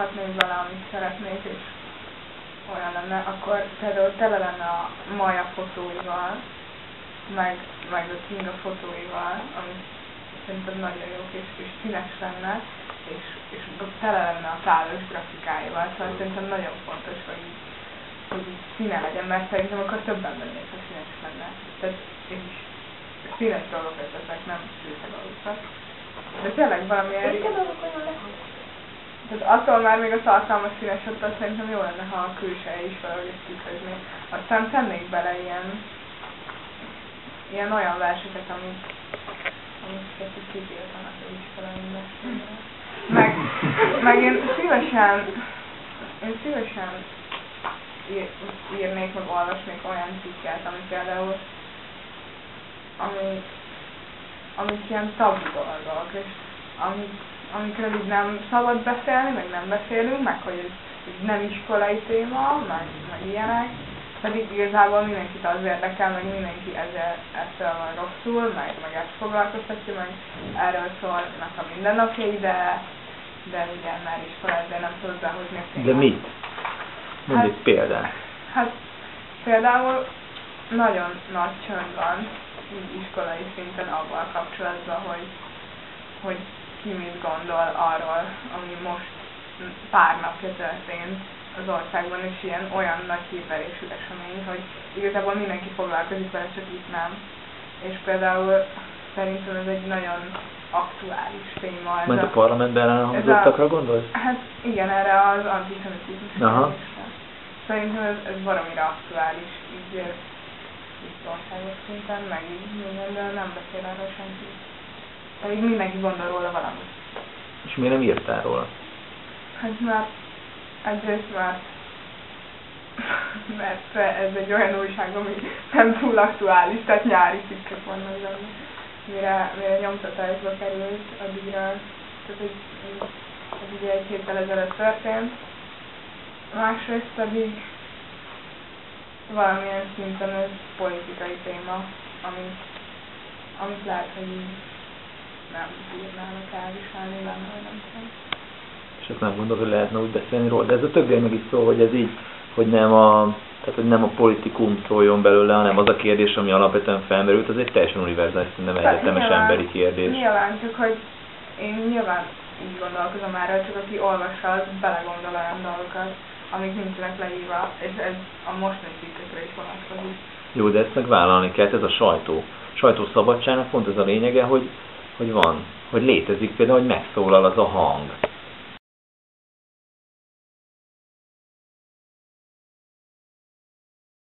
hatnék bele, amit szeretnék, és olyan lenne, akkor például tele lenne a Maja fotóival, meg a Kinga fotóival, ami szerintem nagyon jók és színes lenne, és tele lenne a Tálos grafikáival, szóval szerintem nagyon fontos, hogy így színe legyen, mert szerintem akkor többen vennék, ha színes lenne. Tehát én is színes dolgokat teszek, nem szürke dolgokat. De tényleg valamiért... Tehát attól már még a tartalmas színes, attól szerintem jó lenne, ha a külseje is valahogy ezt tükrözni. Aztán tennék bele ilyen olyan verseket, amiket így kitiltanak az iskolai mesélre. Meg én szívesen írnék, meg olvasnék olyan cikket, ami például amik ilyen tabu dolgok, és amikről így nem szabad beszélni, meg nem beszélünk, meg hogy ez nem iskolai téma, meg ilyenek, pedig igazából mindenkit az érdekel, meg mindenki ettől van rosszul, meg ezt foglalkoztatja, meg erről szólnak a mindennapjai, de ugye már iskolát, de nem tudod behozni a témát. De mit? Mondj egy példát. Hát például nagyon nagy csönd van így iskolai szinten avval kapcsolatban, hogy ki mit gondol arról, ami most pár napja történt az országban, és ilyen olyan nagy hírverésű esemény, hogy igazából mindenki foglalkozik vele, csak itt nem. És például szerintem ez egy nagyon aktuális téma. Mert a parlamentben elhangzottakra gondolsz? Hát igen, erre az antiszemitizmus. Szerintem ez baromira aktuális, így országos szinten, meg így mindenről nem beszél arról senki. Pedig mindenki gondol róla valamit. És miért nem írtál róla? Hát már egyrészt mert ez egy olyan újság, ami nem túl aktuális, tehát nyári cikkek vannak benne. Mire nyomtatásba került addigra, tehát ez ugye egy héttel ezelőtt történt. Másrészt pedig valamilyen szinten ez politikai téma, amit lehet, hogy így nem bírnának elviselni benne, vagy nem tudom. És ezt nem gondolod, hogy lehetne úgy beszélni róla, de ez a többiek meg is szól, hogy ez így, hogy nem a politikum szóljon belőle, hanem az a kérdés, ami alapvetően felmerült, az egy teljesen univerzális, nem egyetemes emberi kérdés. Nyilván, csak hogy én nyilván így gondolkozom erről, csak aki olvassa, az belegondol olyan dolgokat, amik nincsenek leírva, és ez a mostani cikkekre is vonatkozik. Jó, de ezt meg vállalni kell, ez a sajtó. Sajtószabadságnak pont ez a lényege, hogy van, hogy létezik például, hogy megszólal az a hang.